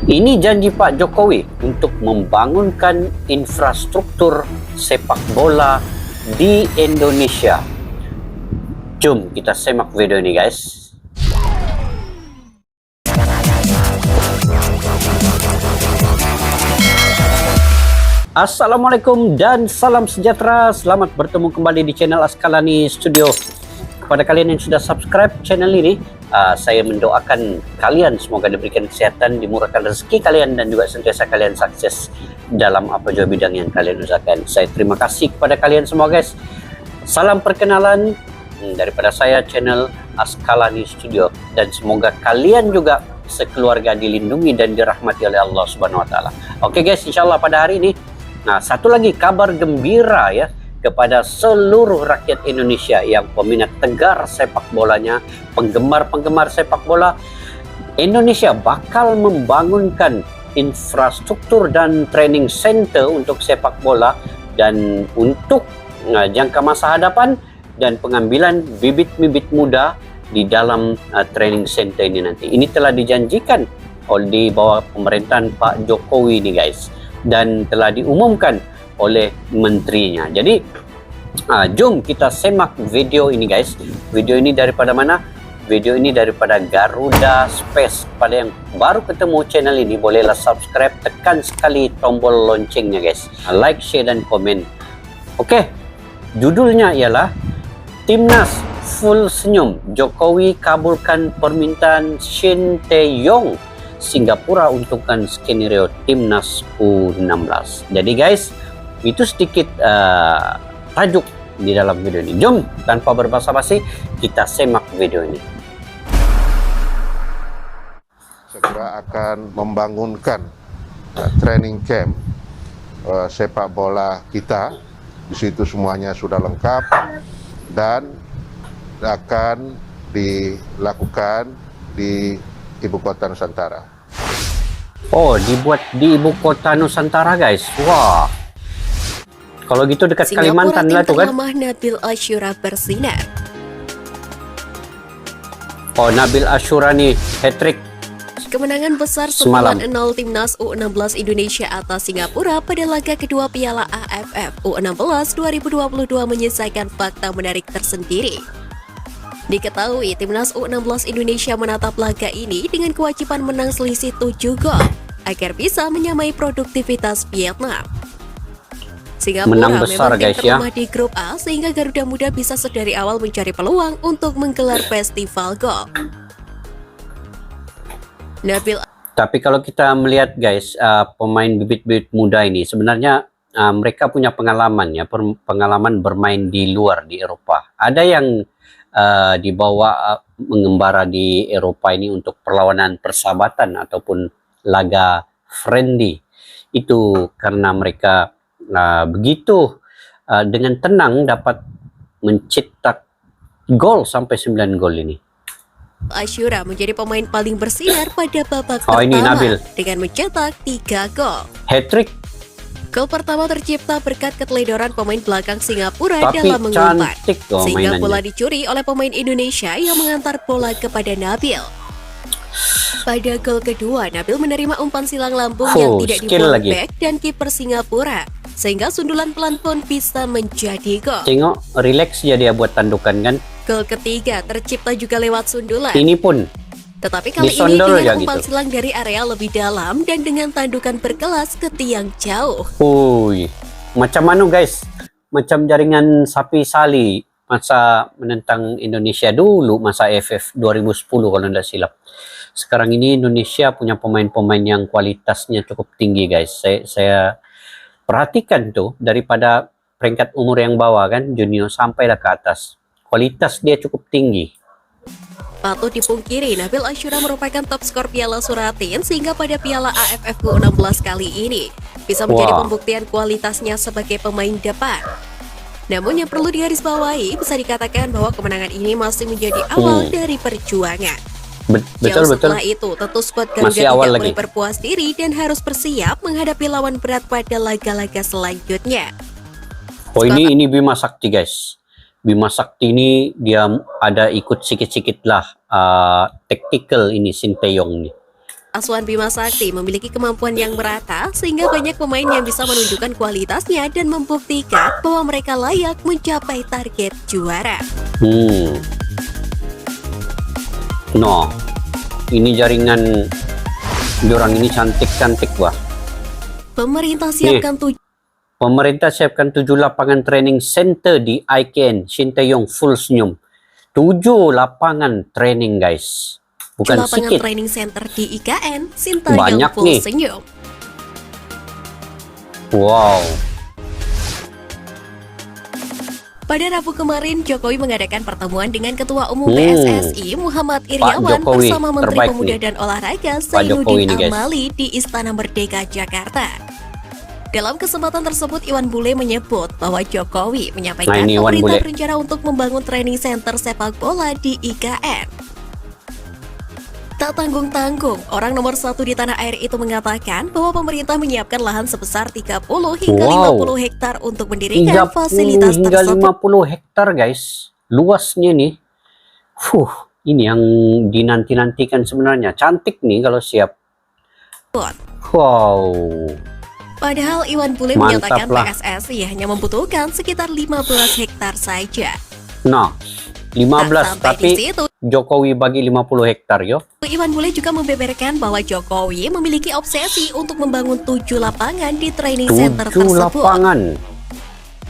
Ini janji Pak Jokowi untuk membangunkan infrastruktur sepak bola di Indonesia. Jom kita simak video ini, guys. Assalamualaikum dan salam sejahtera. Selamat bertemu kembali di channel Askalani Studio. Kepada kalian yang sudah subscribe channel ini, saya mendoakan kalian semoga diberikan kesehatan, dimurahkan rezeki kalian, dan juga sentiasa kalian sukses dalam apa jua bidang yang kalian usahakan. Saya terima kasih kepada kalian semua, guys. Salam perkenalan daripada saya, channel Askalani Studio, dan semoga kalian juga sekeluarga dilindungi dan dirahmati oleh Allah Subhanahu Wa Taala. Oke, guys, insyaallah pada hari ini, satu lagi kabar gembira ya kepada seluruh rakyat Indonesia yang peminat tegar sepak bolanya, penggemar-penggemar sepak bola. Indonesia bakal membangunkan infrastruktur dan training center untuk sepak bola dan untuk jangka masa hadapan dan pengambilan bibit-bibit muda di dalam training center ini nanti. Ini telah dijanjikan di bawah pemerintahan Pak Jokowi ini, guys, dan telah diumumkan oleh menterinya. Jadi jom kita semak video ini, guys. Video ini daripada mana? Video ini daripada Garuda Space. Pada yang baru ketemu channel ini, bolehlah subscribe, tekan sekali tombol loncengnya, guys. Like, share, dan komen. Oke, judulnya ialah Timnas Full Senyum, Jokowi kabulkan permintaan Shin Tae-yong, Singapura untungkan skenario Timnas U16. Jadi, guys, itu sedikit tajuk di dalam video ini. Jom tanpa berbasa-basi kita semak video ini. Segera akan membangunkan training camp sepak bola kita. Di situ semuanya sudah lengkap dan akan dilakukan di Ibu Kota Nusantara. Oh, dibuat di Ibu Kota Nusantara, guys. Wah. Kalau gitu dekat Kalimantan lah tuh kan. Singapura tim Nabil Ashura bersinar. Oh, Nabil Ashura nih hat-trick. Kemenangan besar Semalam. 9-0 Timnas U16 Indonesia atas Singapura pada laga kedua Piala AFF U16 2022 menyisakan fakta menarik tersendiri. Diketahui Timnas U16 Indonesia menatap laga ini dengan kewajiban menang selisih 7 gol agar bisa menyamai produktivitas Vietnam. Singapura Menang besar, memang tim guys, ya. terlemah di grup A sehingga Garuda Muda bisa sedari awal mencari peluang untuk menggelar festival gol. Nabil. Tapi kalau kita melihat, guys, pemain bibit-bibit muda ini sebenarnya mereka punya pengalaman ya, pengalaman bermain di luar di Eropa. Ada yang dibawa mengembara di Eropa ini untuk perlawanan persahabatan ataupun laga friendly. Itu karena mereka begitu dengan tenang dapat mencetak gol sampai 9 gol ini. Ashura menjadi pemain paling bersinar pada babak ini pertama Nabil dengan mencetak 3 gol. hat-trick. Gol pertama tercipta berkat keteledoran pemain belakang Singapura Tapi dalam mengumpan, cantik sehingga mainannya. bola dicuri oleh pemain Indonesia yang mengantar bola kepada Nabil. Pada gol kedua, Nabil menerima umpan silang lambung yang tidak skill dibuang lagi. back dan kiper Singapura, sehingga sundulan pelan pun bisa menjadi gol. Tengok, relax ya dia buat tandukan kan. Gol ketiga tercipta juga lewat sundulan. Ini pun Tetapi kali ini disondol ya dengan umpan gitu. silang dari area lebih dalam dan dengan tandukan berkelas ke tiang jauh. Macam mana, guys? Macam jaringan sapi sali masa menentang Indonesia dulu, masa AFF 2010 kalau tidak silap. Sekarang ini Indonesia punya pemain-pemain yang kualitasnya cukup tinggi, guys. Saya perhatikan tuh daripada peringkat umur yang bawah kan, junior sampai ke atas. Kualitas dia cukup tinggi. Patut dipungkiri, Nabil Ashura merupakan top skor Piala Suratin sehingga pada Piala AFF U16 kali ini bisa menjadi pembuktian kualitasnya sebagai pemain depan. Namun yang perlu digarisbawahi, bisa dikatakan bahwa kemenangan ini masih menjadi awal dari perjuangan. Betul. Setelah itu, tentu skuad Garuda Masih tidak awal boleh lagi. berpuas diri dan harus bersiap menghadapi lawan berat pada laga-laga selanjutnya. Ini Bima Sakti, guys. Bima Sakti ini dia ada ikut sikit-sikit lah tactical ini Shin Tae-yong nih. asuhan Bima Sakti memiliki kemampuan yang merata sehingga banyak pemain yang bisa menunjukkan kualitasnya dan membuktikan bahwa mereka layak mencapai target juara. No, ini jaringan diorang ini cantik-cantik wah. Pemerintah siapkan Pemerintah siapkan 7 lapangan training center di IKN Sinteyong full senyum. 7 lapangan training guys. Bukan lapangan sedikit. training center di IKN Sinteyong Banyak full nih. senyum. Wow. Pada Rabu kemarin, Jokowi mengadakan pertemuan dengan Ketua Umum PSSI Muhammad Iryawan Jokowi, bersama Menteri terbaik Pemuda nih. dan Olahraga Jokowi Zainuddin nih, guys. Amali di Istana Merdeka, Jakarta. Dalam kesempatan tersebut, Iwan Bule menyebut bahwa Jokowi menyampaikan Ini Iwan pemerintah Bule. berencana untuk membangun training center sepak bola di IKN. Tak tanggung-tanggung, orang nomor 1 di tanah air itu mengatakan bahwa pemerintah menyiapkan lahan sebesar 30 hingga 50 hektar untuk mendirikan 30 fasilitas hingga tersebut. 50 hektar guys. Luasnya nih. Ini yang dinanti-nantikan sebenarnya. Cantik nih kalau siap. Wow. Padahal Iwan Bule Mantap menyatakan lah. PSSI hanya membutuhkan sekitar 15 hektar saja. Nah, 15 Tak sampai tapi di situ, Jokowi bagi 50 hektar yo. Iwan Bule juga membeberkan bahwa Jokowi memiliki obsesi untuk membangun 7 lapangan di training center 7 tersebut. lapangan.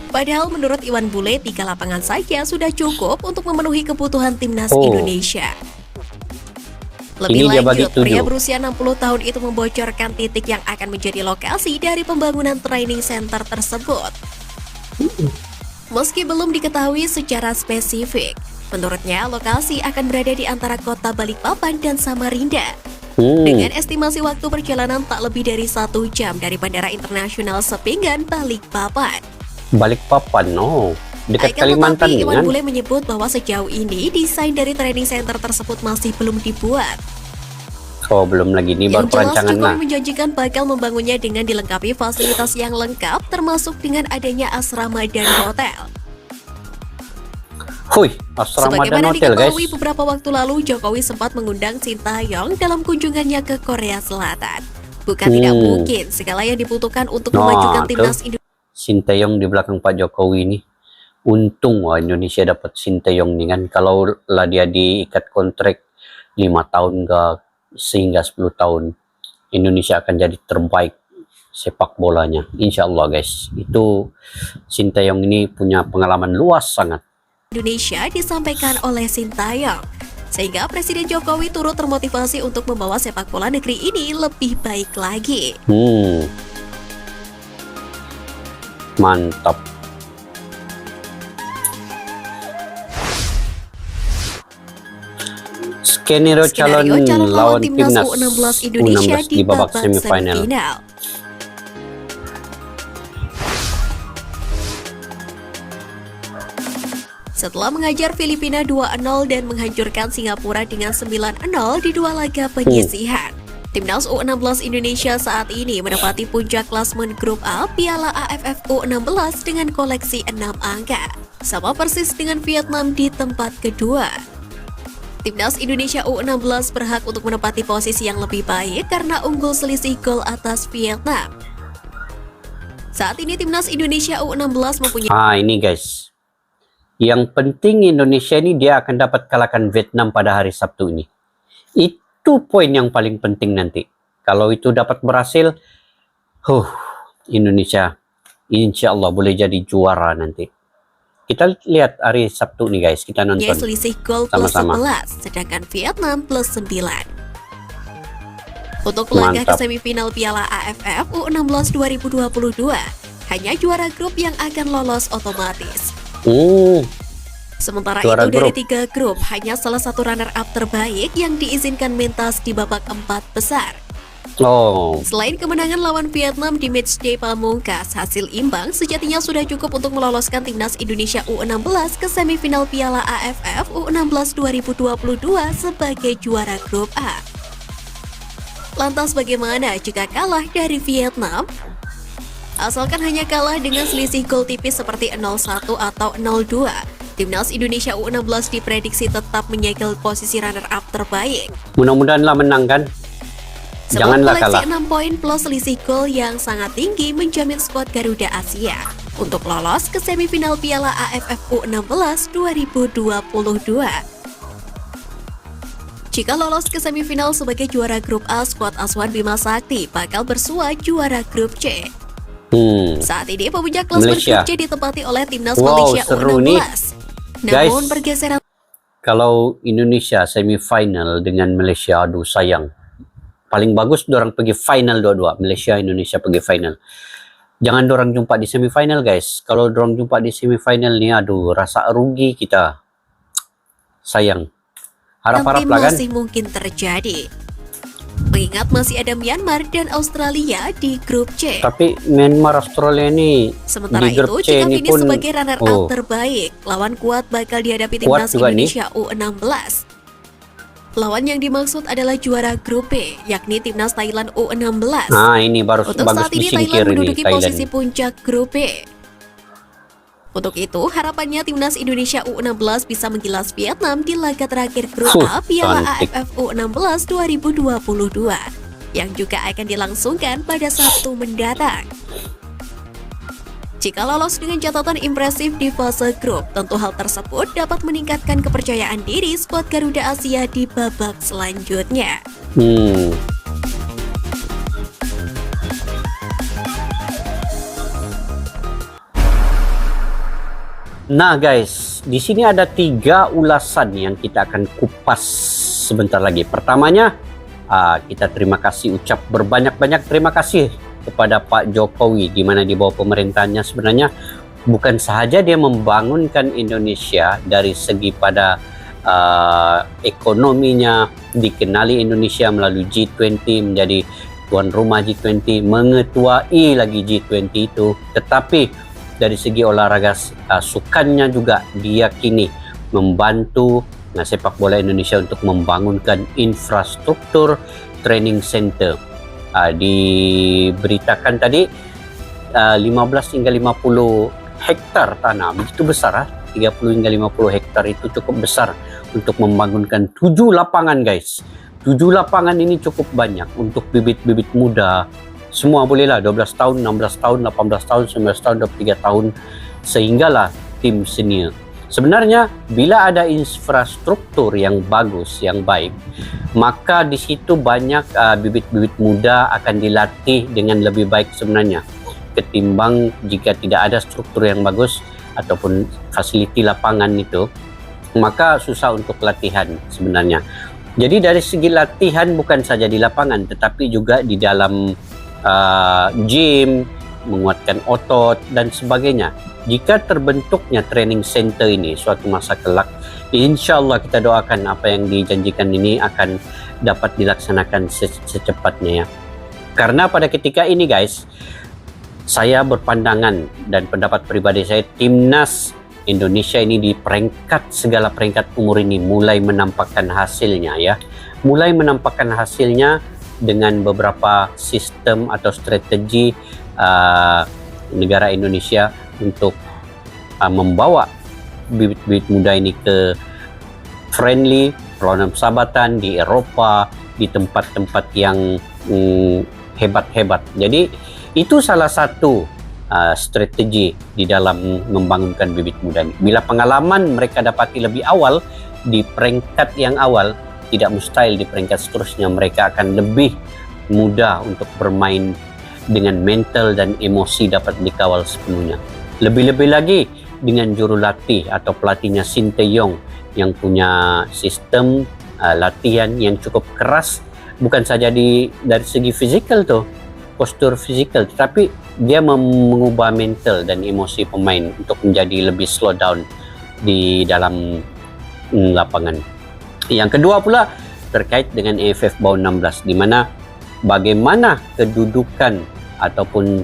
Padahal menurut Iwan Bule 3 lapangan saja sudah cukup untuk memenuhi kebutuhan timnas Oh. Indonesia. Ini dia Lebih bagi lanjut, pria 7. berusia 60 tahun itu membocorkan titik yang akan menjadi lokasi dari pembangunan training center tersebut. Meski belum diketahui secara spesifik, menurutnya lokasi akan berada di antara kota Balikpapan dan Samarinda. Dengan estimasi waktu perjalanan tak lebih dari 1 jam dari Bandara Internasional Sepinggan, Balikpapan. Balikpapan, no. Dekat Kalimantan Tetapi Iwan kan? Bule menyebut bahwa sejauh ini desain dari training center tersebut masih belum dibuat. Oh, belum lagi. Ini baru Yang jelas perancangan Jokowi lah. menjanjikan bakal membangunnya dengan dilengkapi fasilitas yang lengkap termasuk dengan adanya asrama dan hotel. Asrama dan Sebagaimana hotel guys. diketahui beberapa waktu lalu Jokowi sempat mengundang Sintayong dalam kunjungannya ke Korea Selatan. Bukan tidak mungkin segala yang dibutuhkan untuk memajukan timnas Indonesia. Sinteyong di belakang Pak Jokowi ini. Untung Indonesia dapat Sinteyong nih kan. Kalau lah dia diikat kontrak 5 tahun sehingga 10 tahun, Indonesia akan jadi terbaik sepak bolanya. Insya Allah guys. Itu Sinteyong ini punya pengalaman luas sangat. Indonesia disampaikan oleh Sintayong. Sehingga Presiden Jokowi turut termotivasi untuk membawa sepak bola negeri ini lebih baik lagi. Mantap. Skenario calon lawan timnas U16 Indonesia di babak semifinal. Setelah mengajar Filipina 2-0 dan menghancurkan Singapura dengan 9-0 di 2 laga penyisihan, Timnas U16 Indonesia saat ini menempati puncak klasmen grup A Piala AFF U16 dengan koleksi 6 angka, sama persis dengan Vietnam di tempat kedua. Timnas Indonesia U16 berhak untuk menempati posisi yang lebih baik karena unggul selisih gol atas Vietnam. Saat ini Timnas Indonesia U16 mempunyai Ini guys. Yang penting Indonesia ini dia akan dapat kalahkan Vietnam pada hari Sabtu ini. Itu poin yang paling penting nanti. Kalau itu dapat berhasil, Indonesia insya Allah boleh jadi juara nanti. Kita lihat hari Sabtu nih guys, kita nonton selisih gol plus sama-sama. 11, sedangkan Vietnam plus 9. Untuk melangkah ke semifinal Piala AFF U16 2022, hanya juara grup yang akan lolos otomatis. Sementara Juara itu dari grup. 3 grup, hanya salah satu runner-up terbaik yang diizinkan mentas di babak 4 besar. Selain kemenangan lawan Vietnam di matchday pamungkas, hasil imbang sejatinya sudah cukup untuk meloloskan timnas Indonesia U16 ke semifinal Piala AFF U16 2022 sebagai juara grup A. Lantas bagaimana jika kalah dari Vietnam? Asalkan hanya kalah dengan selisih gol tipis seperti 0-1 atau 0-2, timnas Indonesia U16 diprediksi tetap menyegel posisi runner-up terbaik. Mudah-mudahanlah menang kan. Sebuah Janganlah koleksi kalah. 6 poin plus selisih gol yang sangat tinggi menjamin skuad Garuda Asia untuk lolos ke semifinal Piala AFF U16 2022. Jika lolos ke semifinal sebagai juara grup A, skuad Aswan Bima Sakti bakal bersua juara grup C. Saat ini pemuncak klasemen Malaysia. grup C ditempati oleh timnas Wow, Malaysia seru U16. nih. Namun Guys. pergeseran Kalau Indonesia semifinal dengan Malaysia, aduh sayang. Paling bagus dorang pergi final dua-dua. Malaysia, Indonesia pergi final. Jangan dorang jumpa di semifinal, guys. Kalau dorang jumpa di semifinal nih, aduh, rasa rugi kita. Sayang. Harap-harap tim lah kan. masih mungkin terjadi. Mengingat masih ada Myanmar dan Australia di grup C. Tapi Myanmar, Australia ini Sementara di grup itu, C jika ini finish pun sebagai runner-up terbaik, lawan kuat bakal dihadapi Kuat timnas juga nih. Indonesia U16. Lawan yang dimaksud adalah juara grup B, yakni timnas Thailand U16. Nah, ini baru Untuk bagus saat ini disingkir Thailand ini menduduki Thailand. posisi puncak grup B. Untuk itu, harapannya timnas Indonesia U16 bisa menggilas Vietnam di laga terakhir grup A Piala cantik. AFF U16 2022 yang juga akan dilangsungkan pada Sabtu mendatang. Jika lolos dengan catatan impresif di fase grup, tentu hal tersebut dapat meningkatkan kepercayaan diri skuad Garuda Asia di babak selanjutnya. Nah guys, di sini ada 3 ulasan yang kita akan kupas sebentar lagi. Pertamanya, kita terima kasih, ucap berbanyak-banyak terima kasih kepada Pak Jokowi, di mana di bawah pemerintahannya sebenarnya bukan sahaja dia membangunkan Indonesia dari segi pada ekonominya, dikenali Indonesia melalui G20 menjadi tuan rumah G20, mengetuai lagi G20 itu, tetapi dari segi olahraga sukannya juga diyakini membantu sepak bola Indonesia untuk membangunkan infrastruktur training center. Diberitakan tadi 15 hingga 50 hektar tanah, begitu besar, 30 hingga 50 hektar itu cukup besar untuk membangunkan 7 lapangan guys. 7 lapangan ini cukup banyak untuk bibit-bibit muda. Semua bolehlah 12 tahun, 16 tahun, 18 tahun, 19 tahun, 23 tahun sehinggalah tim senior. Sebenarnya bila ada infrastruktur yang bagus, yang baik, maka di situ banyak bibit-bibit muda akan dilatih dengan lebih baik sebenarnya ketimbang jika tidak ada struktur yang bagus ataupun fasiliti lapangan itu, maka susah untuk latihan sebenarnya. Jadi dari segi latihan bukan saja di lapangan tetapi juga di dalam gym, menguatkan otot dan sebagainya. Jika terbentuknya training center ini suatu masa kelak, insya Allah kita doakan apa yang dijanjikan ini akan dapat dilaksanakan secepatnya ya. Karena pada ketika ini guys, saya berpandangan dan pendapat pribadi saya, timnas Indonesia ini di segala peringkat umur ini mulai menampakkan hasilnya ya. Mulai menampakkan hasilnya dengan beberapa sistem atau strategi negara Indonesia untuk membawa bibit-bibit muda ini ke friendly, perlawanan persahabatan di Eropa, di tempat-tempat yang hebat-hebat. Jadi itu salah satu strategi di dalam membangunkan bibit muda ini. Bila pengalaman mereka dapati lebih awal di peringkat yang awal, tidak mustahil di peringkat seterusnya mereka akan lebih mudah untuk bermain dengan mental dan emosi dapat dikawal sepenuhnya. Lebih-lebih lagi dengan jurulatih atau pelatihnya Shin Tae-yong yang punya sistem latihan yang cukup keras, bukan saja dari segi fizikal tuh, postur fizikal, tetapi dia mengubah mental dan emosi pemain untuk menjadi lebih slow down di dalam lapangan. Yang kedua pula terkait dengan AFF Bawah 16, di mana bagaimana kedudukan ataupun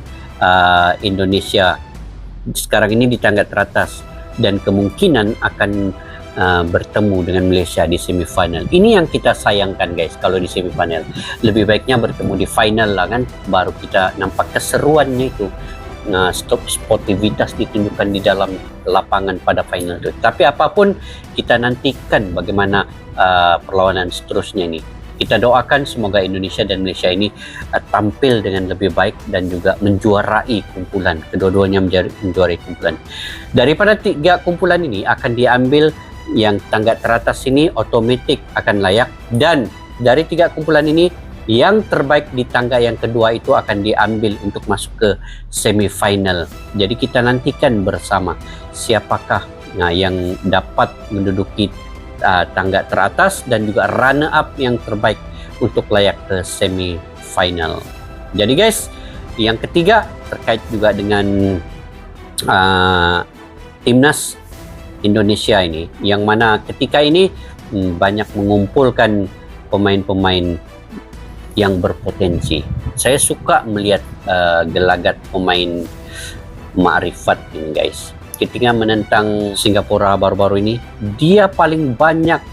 Indonesia sekarang ini di tangga teratas dan kemungkinan akan bertemu dengan Malaysia di semifinal. Ini yang kita sayangkan guys, kalau di semifinal. Lebih baiknya bertemu di final lah kan, baru kita nampak keseruannya itu. Sportivitas ditunjukkan di dalam lapangan pada final itu. Tapi apapun kita nantikan bagaimana perlawanan seterusnya ini. Kita doakan semoga Indonesia dan Malaysia ini tampil dengan lebih baik dan juga menjuarai kumpulan. Kedua-duanya menjuarai kumpulan. Daripada 3 kumpulan ini akan diambil yang tangga teratas ini otomatik akan layak, dan dari 3 kumpulan ini yang terbaik di tangga yang kedua itu akan diambil untuk masuk ke semifinal. Jadi kita nantikan bersama siapakah yang dapat menduduki tangga teratas dan juga runner up yang terbaik untuk layak ke semifinal. Jadi guys, yang ketiga terkait juga dengan timnas Indonesia ini, yang mana ketika ini banyak mengumpulkan pemain-pemain yang berpotensi. Saya suka melihat gelagat pemain Ma'rifat ini guys. Ketika menentang Singapura baru-baru ini, dia paling banyak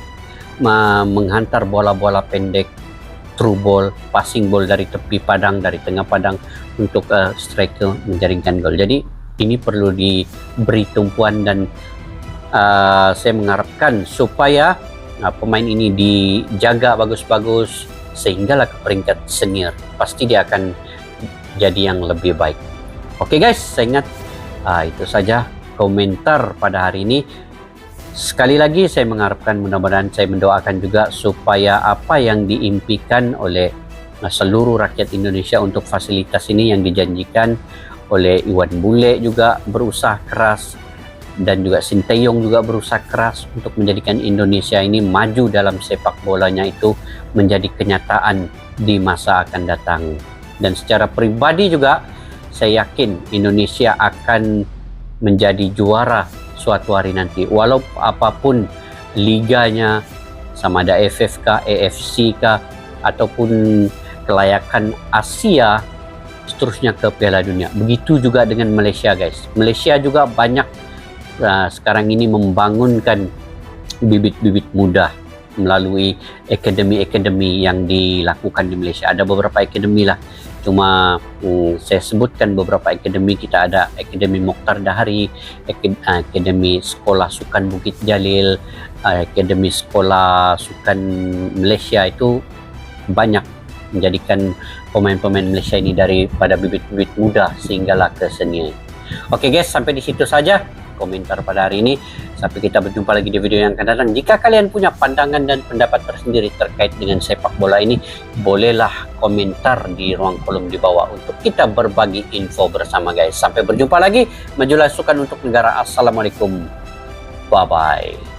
menghantar bola-bola pendek, through ball, passing ball dari tepi padang, dari tengah padang untuk striker menjaringkan gol. Jadi ini perlu diberi tumpuan, dan saya mengharapkan supaya pemain ini dijaga bagus-bagus sehinggalah ke peringkat senior. Pasti dia akan jadi yang lebih baik. Oke guys, saya ingat itu saja komentar pada hari ini. Sekali lagi saya mengharapkan, mudah-mudahan, saya mendoakan juga supaya apa yang diimpikan oleh seluruh rakyat Indonesia untuk fasilitas ini yang dijanjikan oleh Iwan Bule juga berusaha keras, dan juga Sinteyong juga berusaha keras untuk menjadikan Indonesia ini maju dalam sepak bolanya itu menjadi kenyataan di masa akan datang. Dan secara pribadi juga saya yakin Indonesia akan menjadi juara suatu hari nanti, walau apapun liganya, sama ada AFF kah, AFC kah, ataupun kelayakan Asia, seterusnya ke Piala Dunia. Begitu juga dengan Malaysia guys. Malaysia juga banyak sekarang ini membangunkan bibit-bibit muda melalui akademi-akademi yang dilakukan di Malaysia. Ada beberapa akademi lah, cuma saya sebutkan beberapa akademi. Kita ada Akademi Mokhtar Dahari, Akademi Sekolah Sukan Bukit Jalil, Akademi Sekolah Sukan Malaysia. Itu banyak menjadikan pemain-pemain Malaysia ini daripada bibit-bibit muda sehinggalah ke senior. Oke guys, sampai di situ saja komentar pada hari ini. Sampai kita berjumpa lagi di video yang akan datang. Jika kalian punya pandangan dan pendapat tersendiri terkait dengan sepak bola ini, bolehlah komentar di ruang kolom di bawah untuk kita berbagi info bersama guys. Sampai berjumpa lagi. Majulah sukan untuk negara. Assalamualaikum. Bye bye.